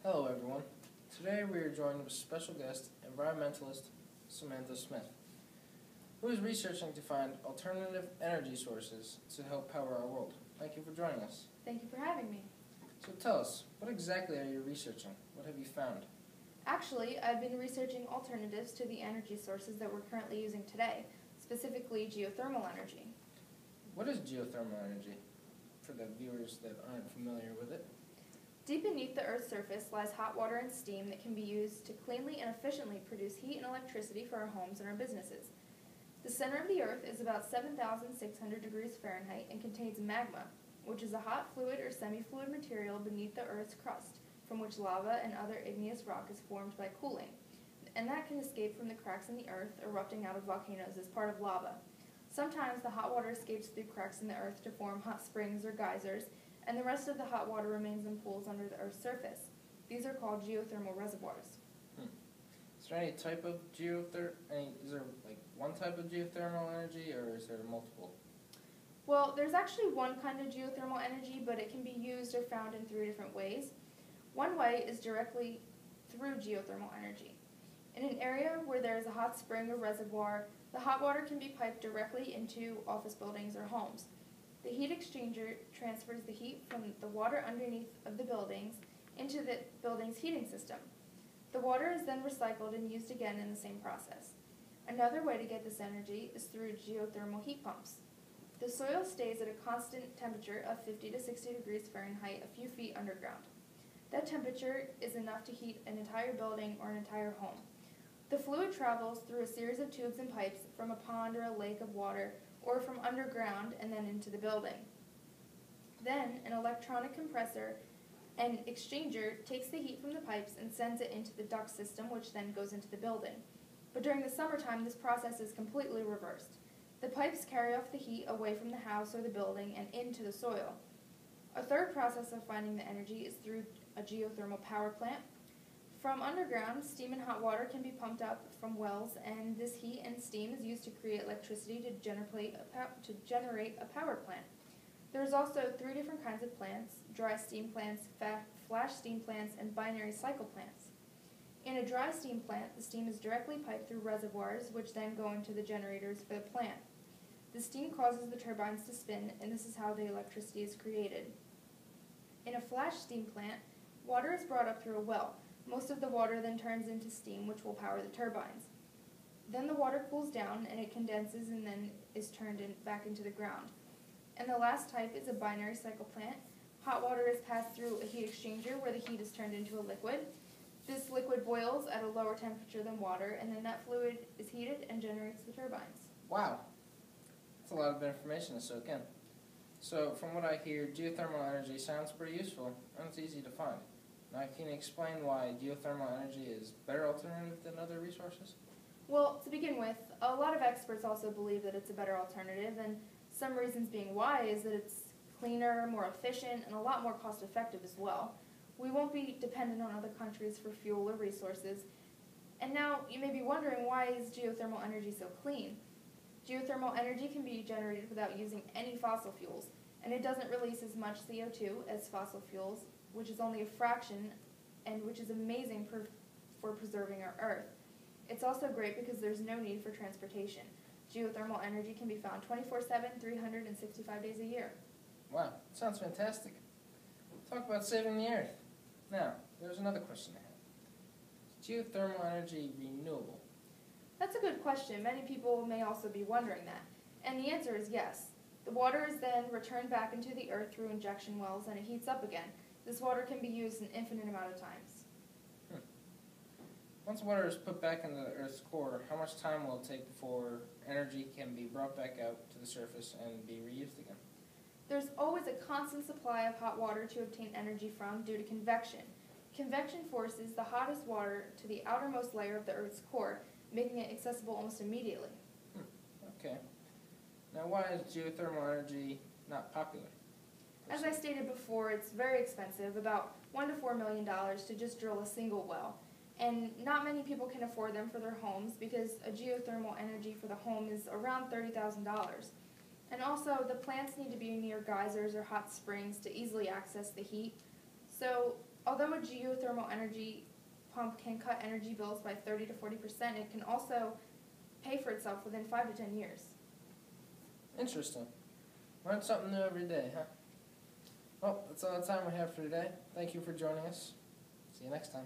Hello everyone. Today we are joined with special guest, environmentalist Samantha Smith, who is researching to find alternative energy sources to help power our world. Thank you for joining us. Thank you for having me. So tell us, what exactly are you researching? What have you found? Actually, I've been researching alternatives to the energy sources that we're currently using today, specifically geothermal energy. What is geothermal energy, for the viewers that aren't familiar with it? Deep beneath the Earth's surface lies hot water and steam that can be used to cleanly and efficiently produce heat and electricity for our homes and our businesses. The center of the Earth is about 7,600 degrees Fahrenheit and contains magma, which is a hot fluid or semi-fluid material beneath the Earth's crust, from which lava and other igneous rock is formed by cooling, and that can escape from the cracks in the Earth erupting out of volcanoes as part of lava. Sometimes the hot water escapes through cracks in the Earth to form hot springs or geysers, and the rest of the hot water remains in pools under the Earth's surface. These are called geothermal reservoirs. Is there any type of is there like one type of geothermal energy, or is there multiple? Well, there's actually one kind of geothermal energy, but it can be used or found in 3 different ways. One way is directly through geothermal energy. In an area where there is a hot spring or reservoir, the hot water can be piped directly into office buildings or homes. The heat exchanger transfers the heat from the water underneath of the buildings into the building's heating system. The water is then recycled and used again in the same process. Another way to get this energy is through geothermal heat pumps. The soil stays at a constant temperature of 50 to 60 degrees Fahrenheit a few feet underground. That temperature is enough to heat an entire building or an entire home. The fluid travels through a series of tubes and pipes from a pond or a lake of water or from underground and then into the building. Then an electronic compressor and exchanger takes the heat from the pipes and sends it into the duct system, which then goes into the building. But during the summertime, this process is completely reversed. The pipes carry off the heat away from the house or the building and into the soil. A third process of finding the energy is through a geothermal power plant. From underground, steam and hot water can be pumped up from wells, and this heat and steam is used to create electricity to generate a power plant. There's also 3 different kinds of plants: dry steam plants, flash steam plants, and binary cycle plants. In a dry steam plant, the steam is directly piped through reservoirs, which then go into the generators for the plant. The steam causes the turbines to spin, and this is how the electricity is created. In a flash steam plant, water is brought up through a well. Most of the water then turns into steam, which will power the turbines. Then the water cools down and it condenses and then is turned back into the ground. And the last type is a binary cycle plant. Hot water is passed through a heat exchanger where the heat is turned into a liquid. This liquid boils at a lower temperature than water, and then that fluid is heated and generates the turbines. Wow, that's a lot of information to soak in. So from what I hear, geothermal energy sounds pretty useful and it's easy to find. Now, can you explain why geothermal energy is a better alternative than other resources? Well, to begin with, a lot of experts also believe that it's a better alternative, and some reasons being why is that it's cleaner, more efficient, and a lot more cost-effective as well. We won't be dependent on other countries for fuel or resources. And now you may be wondering, why is geothermal energy so clean? Geothermal energy can be generated without using any fossil fuels, and it doesn't release as much CO2 as fossil fuels, which is only a fraction, and which is amazing for preserving our Earth. It's also great because there's no need for transportation. Geothermal energy can be found 24/7, 365 days a year. Wow, sounds fantastic. Talk about saving the Earth. Now, there's another question I have. Is geothermal energy renewable? That's a good question. Many people may also be wondering that. And the answer is yes. The water is then returned back into the Earth through injection wells, and it heats up again. This water can be used an infinite amount of times. Once water is put back into the Earth's core, how much time will it take before energy can be brought back out to the surface and be reused again? There's always a constant supply of hot water to obtain energy from due to convection. Convection forces the hottest water to the outermost layer of the Earth's core, making it accessible almost immediately. Okay. Now, why is geothermal energy not popular? As I stated before, it's very expensive, about $1 to $4 million to just drill a single well. And not many people can afford them for their homes because a geothermal energy for the home is around $30,000. And also, the plants need to be near geysers or hot springs to easily access the heat. So although a geothermal energy pump can cut energy bills by 30 to 40%, it can also pay for itself within 5 to 10 years. Interesting. Learn something new every day, huh? Well, that's all the time we have for today. Thank you for joining us. See you next time.